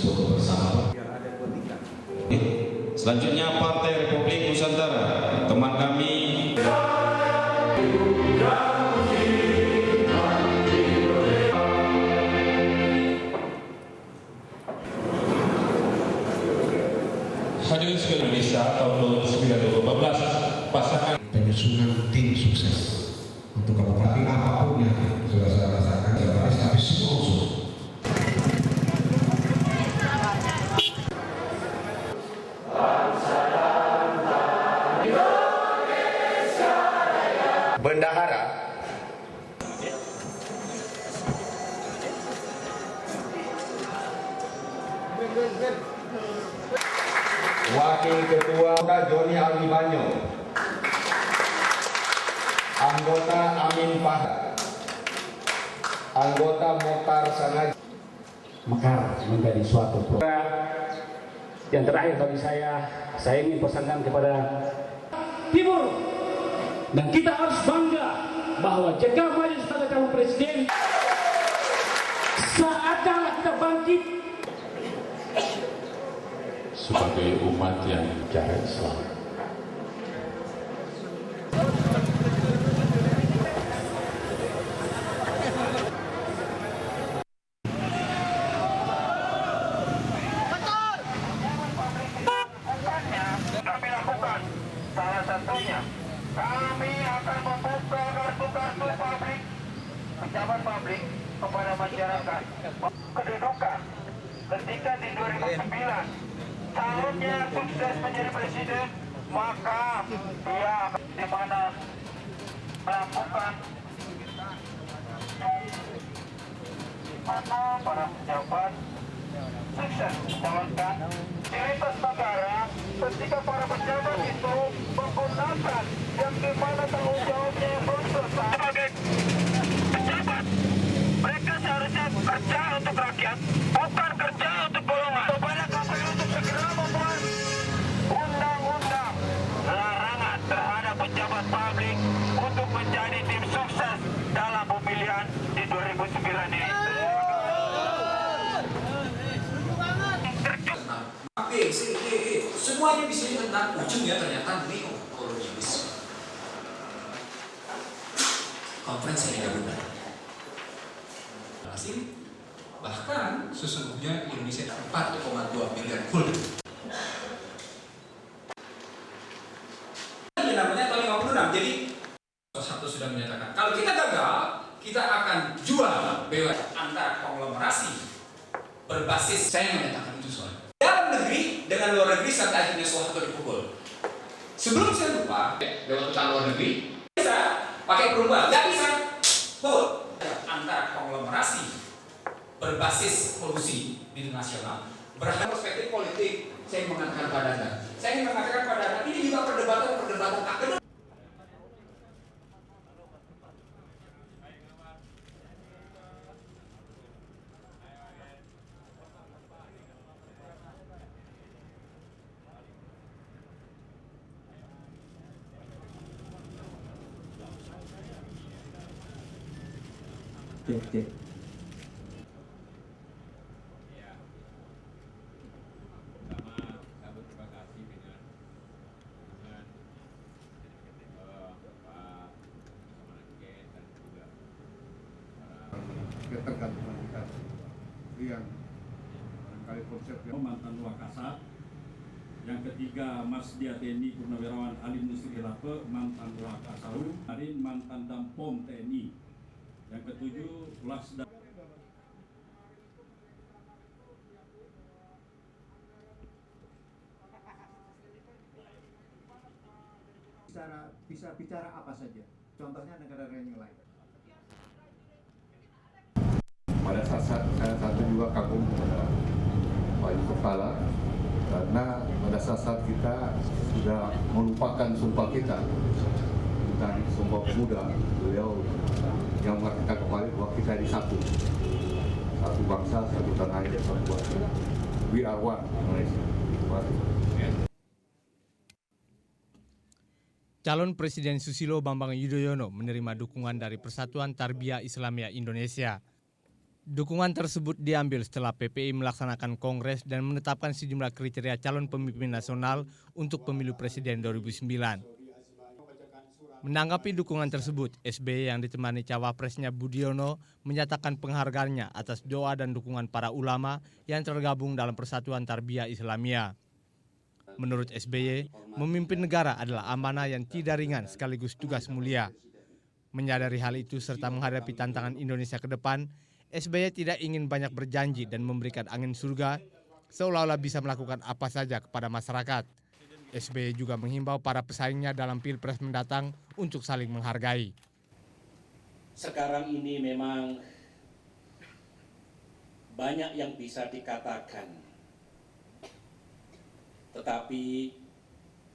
foto bersama. Selanjutnya Partai Republik Nusantara, teman kami. Hadirin sekalian, Indonesia tahun 2015 pasangan penyusunan tim sukses untuk kabupaten apapun yang sudah saya rasakan, tapi semua unsur. Bendahara Wakil Ketua Joni Alwi Banyo, anggota Amin Fahad, anggota Mokhtar Sangaji. Mekar menjadi suatu program. Yang terakhir bagi saya ingin pesankan kepada Timur, dan kita harus bangga bahwa jika maju sebagai calon presiden, saatnya kita bangkit sebagai umat yang percaya Islam. Kami lakukan salah satunya, kami akan membuka kartu-kartu publik, pejabat publik kepada masyarakat. Kedudukan ketika di 2009 calonnya sukses menjadi presiden, maka dia di mana melakukan mana para pejabat sukses mencalonkan di lintas negara. Ketika para pejabat itu menggunakan yang dimana tanggung jawabnya yang belum selesai sebagai pejabat, mereka seharusnya kerja untuk rakyat, bukan kerja untuk golongan. Kepada KPU untuk segera membuat undang-undang larangan terhadap pejabat publik untuk menjadi tim sukses dalam pemilihan di 2009 ini. Semuanya bisa tentang ujungnya ternyata neokolonialisme. Konferensi yang gabungan. Bahkan sesungguhnya Indonesia 4,2 miliar gold. Ini namanya tahun 56. Jadi satu sudah menyatakan kalau kita gagal, kita akan jual BUMN antara konglomerasi berbasis. Saya menyatakan itu soalnya dalam negeri dengan luar negeri sampai akhirnya suatu dipukul. Sebelum saya lupa, lewat utang luar negeri bisa pakai perubahan, nggak bisa. Antara konglomerasi berbasis kolusi internasional berharap perspektif politik. Saya mengatakan pada Anda, saya ingin mengatakan pada Anda, ini juga perdebatan akademik. Cek. Ketergantungan kita yang barangkali konsepnya mantan Wakasat. Yang ketiga Mas Diateni Purnawirawan Alim Nusri Lape, mantan Wakasau. Harin mantan Dampom TNI. Yang ketujuh Lasda. Bisa bicara apa saja, contohnya negara-negara yang lain. Pada saat saya juga kagum kepada Pak Yusuf Kala, karena pada saat kita sudah melupakan sumpah kita tentang Sumpah Pemuda, beliau yang mengatakan kembali bahwa kita di satu bangsa, satu tanah air, satu bangsa. We are one, Indonesia. Calon Presiden Susilo Bambang Yudhoyono menerima dukungan dari Persatuan Tarbiyah Islamiyah Indonesia. Dukungan tersebut diambil setelah PPI melaksanakan kongres dan menetapkan sejumlah kriteria calon pemimpin nasional untuk pemilu presiden 2009. Menanggapi dukungan tersebut, SBY yang ditemani cawapresnya Budiono menyatakan penghargaannya atas doa dan dukungan para ulama yang tergabung dalam Persatuan Tarbiyah Islamiyah. Menurut SBY, memimpin negara adalah amanah yang tidak ringan sekaligus tugas mulia. Menyadari hal itu serta menghadapi tantangan Indonesia ke depan, SBY tidak ingin banyak berjanji dan memberikan angin surga, seolah-olah bisa melakukan apa saja kepada masyarakat. SBY juga menghimbau para pesaingnya dalam Pilpres mendatang untuk saling menghargai. Sekarang ini memang banyak yang bisa dikatakan, tetapi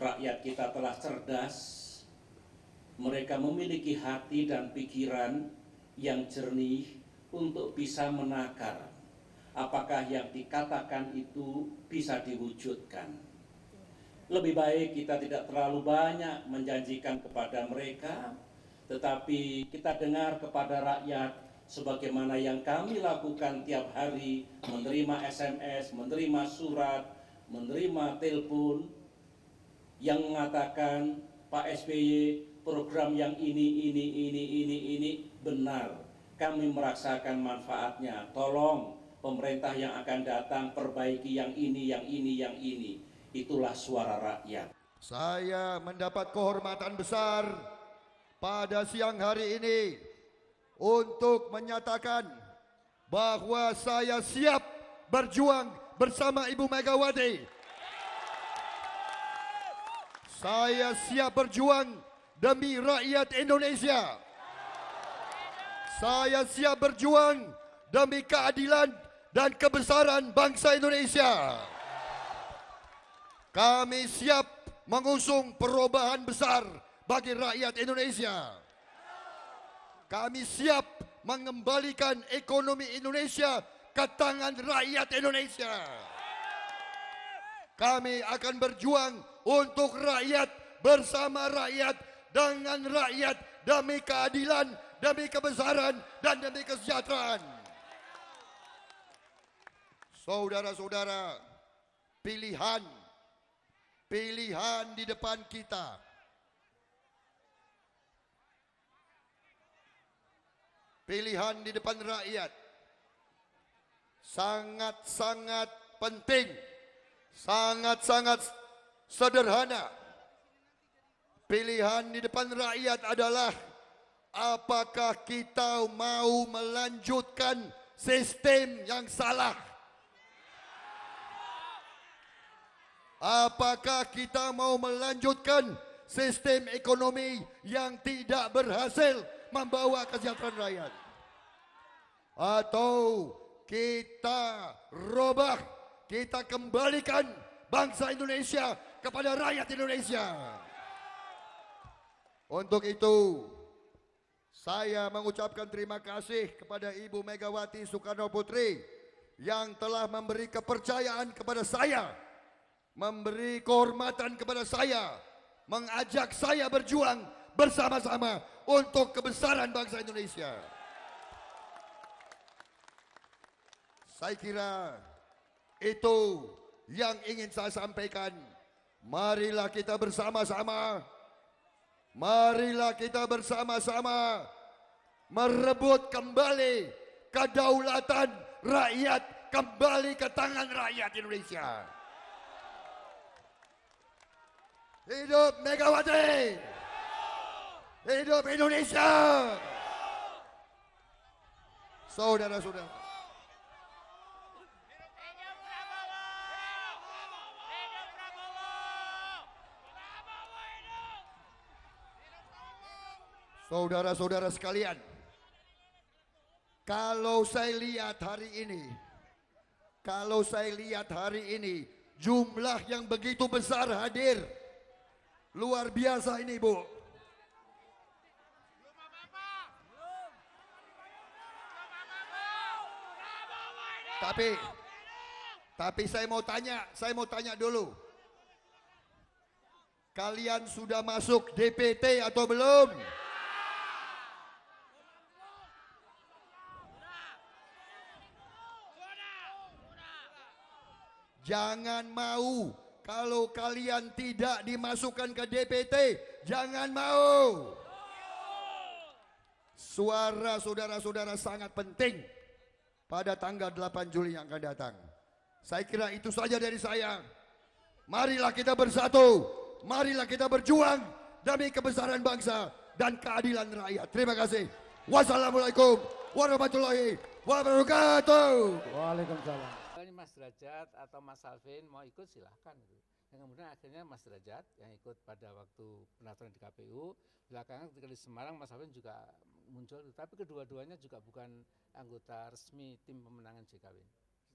rakyat kita telah cerdas, mereka memiliki hati dan pikiran yang jernih untuk bisa menakar apakah yang dikatakan itu bisa diwujudkan. Lebih baik kita tidak terlalu banyak menjanjikan kepada mereka, tetapi kita dengar kepada rakyat sebagaimana yang kami lakukan tiap hari, menerima SMS, menerima surat, menerima telepon yang mengatakan Pak SBY program yang ini benar. Kami merasakan manfaatnya. Tolong pemerintah yang akan datang perbaiki yang ini. Itulah suara rakyat. Saya mendapat kehormatan besar pada siang hari ini untuk menyatakan bahwa saya siap berjuang bersama Ibu Megawati. Saya siap berjuang demi rakyat Indonesia. Saya siap berjuang demi keadilan dan kebesaran bangsa Indonesia. Kami siap mengusung perubahan besar bagi rakyat Indonesia. Kami siap mengembalikan ekonomi Indonesia ke tangan rakyat Indonesia. Kami akan berjuang untuk rakyat, bersama rakyat, dengan rakyat, demi keadilan, demi kebesaran, dan demi kesejahteraan. Saudara-saudara, pilihan di depan kita. Pilihan di depan rakyat sangat-sangat penting, sangat-sangat sederhana. Pilihan di depan rakyat adalah apakah kita mau melanjutkan sistem yang salah? Apakah kita mau melanjutkan sistem ekonomi yang tidak berhasil membawa kesejahteraan rakyat? Atau kita robah, kita kembalikan bangsa Indonesia kepada rakyat Indonesia? Untuk itu, saya mengucapkan terima kasih kepada Ibu Megawati Soekarno Putri yang telah memberi kepercayaan kepada saya, memberi kehormatan kepada saya, mengajak saya berjuang bersama-sama untuk kebesaran bangsa Indonesia. Saya kira itu yang ingin saya sampaikan. Marilah kita bersama-sama, marilah kita bersama-sama merebut kembali kedaulatan rakyat, kembali ke tangan rakyat Indonesia. Hidup Megawati! Hidup Indonesia! Saudara-saudara, saudara-saudara sekalian, kalau saya lihat hari ini, jumlah yang begitu besar hadir, luar biasa ini, Bu. Tapi saya mau tanya dulu. Kalian sudah masuk DPT atau belum? Jangan mau kalau kalian tidak dimasukkan ke DPT, jangan mau. Suara saudara-saudara sangat penting pada tanggal 8 Juli yang akan datang. Saya kira itu saja dari saya. Marilah kita bersatu, marilah kita berjuang demi kebesaran bangsa dan keadilan rakyat. Terima kasih. Wassalamualaikum warahmatullahi wabarakatuh. Waalaikumsalam. Ini Mas Derajat atau Mas Alvin mau ikut silahkan. Dan kemudian akhirnya Mas Derajat yang ikut pada waktu pendaftaran di KPU. Belakangan ketika di Semarang Mas Alvin juga muncul. Tapi kedua-duanya juga bukan anggota resmi tim pemenangan JKW.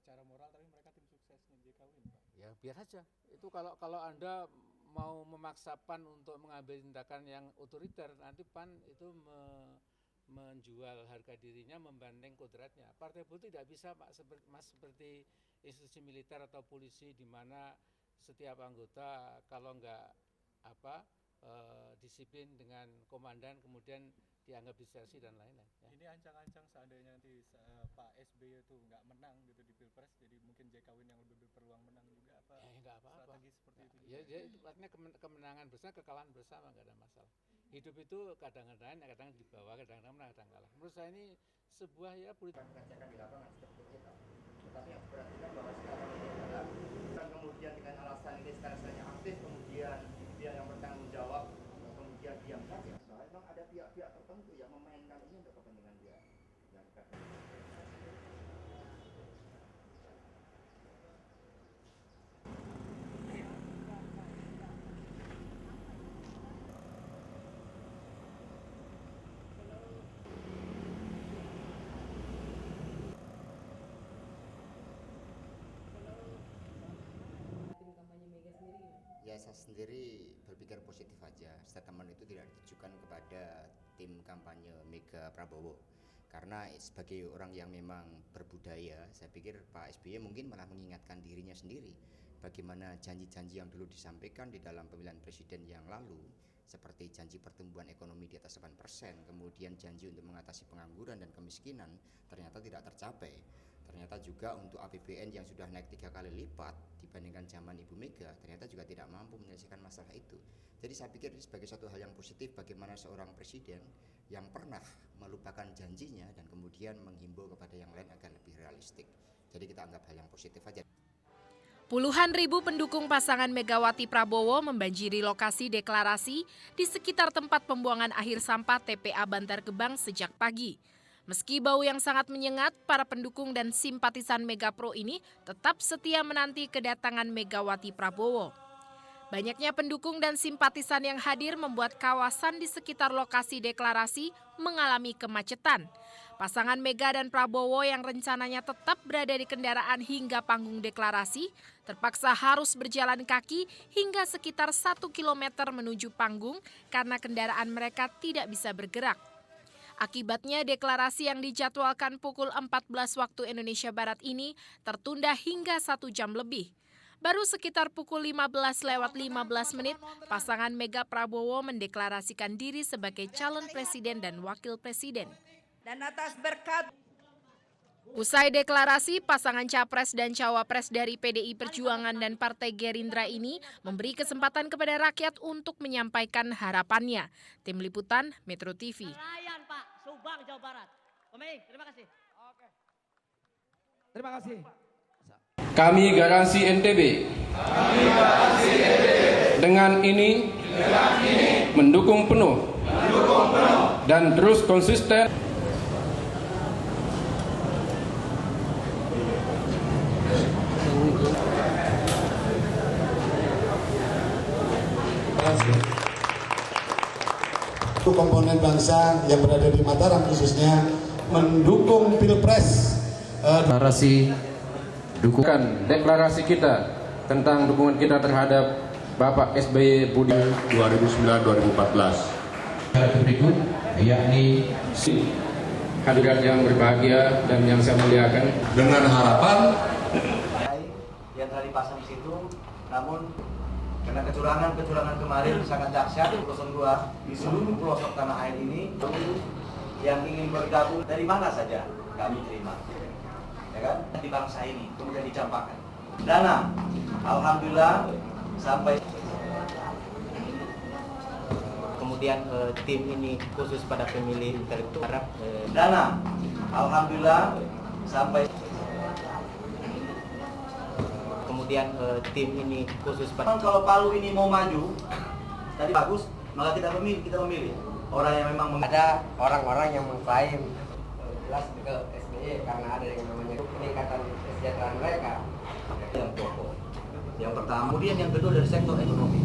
Secara moral tapi mereka tim suksesnya JKW, Pak. Ya biar aja. Itu kalau Anda mau memaksa PAN untuk mengambil tindakan yang otoriter, nanti PAN itu menjual harga dirinya membanding kodratnya. Partai politik tidak bisa Pak seperti institusi militer atau polisi di mana setiap anggota kalau enggak disiplin dengan komandan kemudian dianggap disersi dan lain-lain. Ya. Ini ancang-ancang seandainya nanti Pak SBY itu nggak menang gitu di Pilpres, jadi mungkin JKW yang lebih berpeluang menang juga apa? Nggak apa-apa. Strategi seperti itu. Ya, itu artinya kemenangan bersama, kekalahan bersama nggak ada masalah. Hidup itu kadang-kadang di bawah, kadang-kadang menang, kadang kalah. Menurut saya ini sebuah ya politik. Mengatakan di lapangan seperti itu. Tetapi yang perhatikan bahwa sekarang ini adalah kemudian dengan alasan ini sekarang saya aktif, kemudian dia yang bertanggung jawab, kemudian diam saja. Memang ada pihak-pihak tertentu yang memainkan ini untuk kepentingan dia. Yang Ya, saya sendiri berpikir positif aja. Statement itu tidak ditujukan kepada tim kampanye Mega Prabowo. Karena sebagai orang yang memang berbudaya, saya pikir Pak SBY mungkin malah mengingatkan dirinya sendiri bagaimana janji-janji yang dulu disampaikan di dalam pemilihan presiden yang lalu, seperti janji pertumbuhan ekonomi di atas 8%, kemudian janji untuk mengatasi pengangguran dan kemiskinan, ternyata tidak tercapai. Ternyata juga untuk APBN yang sudah naik 3 kali lipat dibandingkan zaman Ibu Mega, ternyata juga tidak mampu menyelesaikan masalah itu. Jadi saya pikir ini sebagai satu hal yang positif bagaimana seorang presiden yang pernah melupakan janjinya dan kemudian menghimbau kepada yang lain agar lebih realistik. Jadi kita anggap hal yang positif aja. Puluhan ribu pendukung pasangan Megawati Prabowo membanjiri lokasi deklarasi di sekitar tempat pembuangan akhir sampah TPA Bantar Gebang sejak pagi. Meski bau yang sangat menyengat, para pendukung dan simpatisan Megapro ini tetap setia menanti kedatangan Megawati Prabowo. Banyaknya pendukung dan simpatisan yang hadir membuat kawasan di sekitar lokasi deklarasi mengalami kemacetan. Pasangan Mega dan Prabowo yang rencananya tetap berada di kendaraan hingga panggung deklarasi, terpaksa harus berjalan kaki hingga sekitar 1 kilometer menuju panggung karena kendaraan mereka tidak bisa bergerak. Akibatnya deklarasi yang dijadwalkan pukul 14 waktu Indonesia Barat ini tertunda hingga 1 jam lebih. Baru sekitar pukul 15:15 menit, pasangan Mega Prabowo mendeklarasikan diri sebagai calon presiden dan wakil presiden. Dan atas berkat Usai deklarasi, pasangan Capres dan Cawapres dari PDI Perjuangan dan Partai Gerindra ini memberi kesempatan kepada rakyat untuk menyampaikan harapannya. Tim Liputan Metro TV. Nelayan Pak, Subang, Jawa Barat. Pemain, terima kasih. Oke. Terima kasih. Kami garansi NTB. Dengan ini mendukung penuh dan terus konsisten komponen bangsa yang berada di Mataram khususnya mendukung Pilpres. Deklarasi kita tentang dukungan kita terhadap Bapak SBY Budi 2009-2014. Berikut yakni hadirat yang berbahagia dan yang saya muliakan, dengan harapan yang telah dipasang di situ, namun karena kecurangan kemarin sangat dahsyat 02 di seluruh pelosok tanah air ini, yang ingin bergabung dari mana saja kami terima, ya kan, di bangsa ini kemudian dicampakkan. Dana, alhamdulillah sampai. Kemudian tim ini khusus pada pemilih intelektual Arab. Dana, alhamdulillah sampai. Kemudian tim ini khusus pada. Kalau Palu ini mau maju, tadi bagus, maka kita memilih orang yang memang ada orang-orang yang mengklaim jelas ke SBY karena ada yang namanya peningkatan kesejahteraan mereka. Yang pokok, yang pertama, kemudian yang kedua dari sektor ekonomi.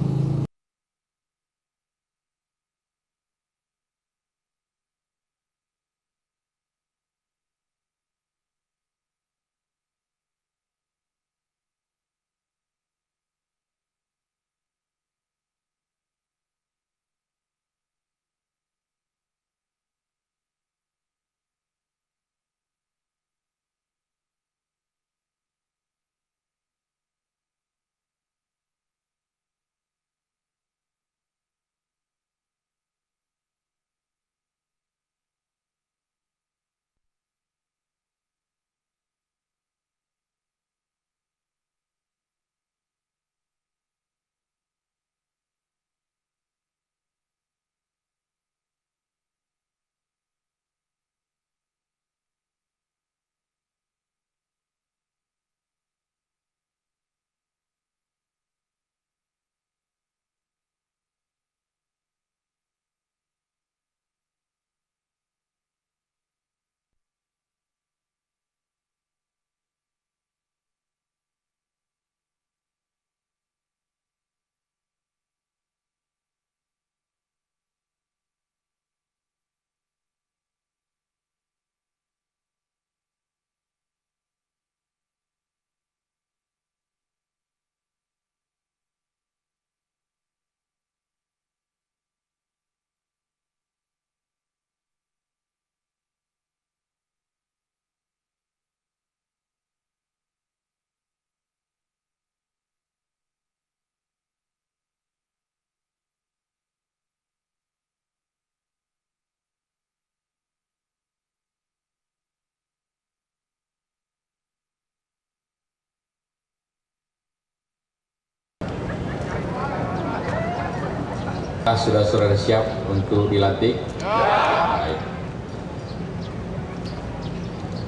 Sudah siap untuk dilantik? Baik.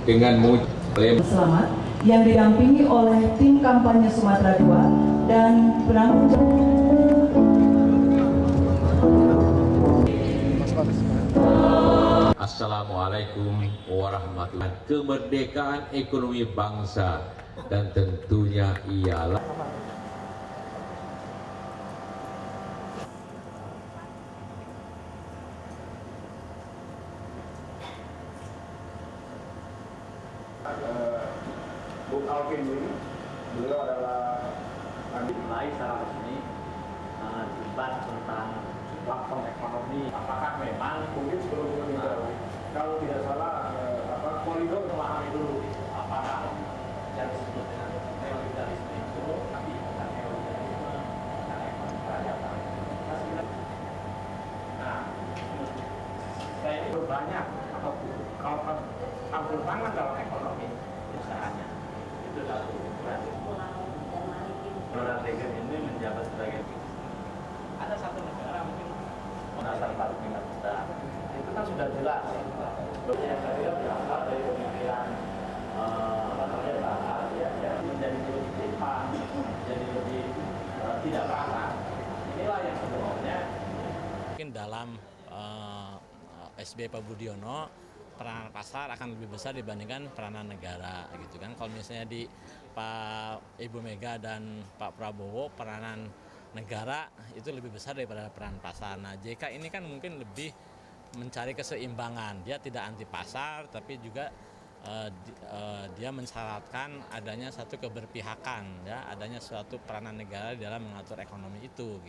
Dengan selamat yang didampingi oleh tim kampanye Sumatera II dan penanggung jawab. Assalamualaikum warahmatullahi wabarakatuh. Kemerdekaan ekonomi bangsa dan tentunya ialah Bung Alvin ini, beliau adalah mulai secara resmi debat tentang platform ekonomi. Apakah memang mungkin sebelum kalau tidak salah koridor memahami dulu apakah yang disebut dengan neoliberalisme itu tapi bukan neoliberalisme bukan ekonomi kerakyatan. Nah, saya ini banyak atau kalau campur tangan dalam ekonomi usahanya itu satu. Donald Reagan ini menjabat sebagai ada satu negara mungkin dasar parlemen kita itu kan sudah jelas. Yang kedua berasal dari pemikiran barat ya menjadi lebih cepat, menjadi lebih tidak berakal. Inilah yang sebenarnya mungkin dalam SBY Pak Budiono peranan pasar akan lebih besar dibandingkan peranan negara gitu kan. Kalau misalnya di Pak Ibu Mega dan Pak Prabowo peranan negara itu lebih besar daripada peran pasar. Nah, JK ini kan mungkin lebih mencari keseimbangan. Dia tidak anti pasar tapi juga dia mensyaratkan adanya satu keberpihakan ya, adanya suatu peranan negara dalam mengatur ekonomi itu gitu.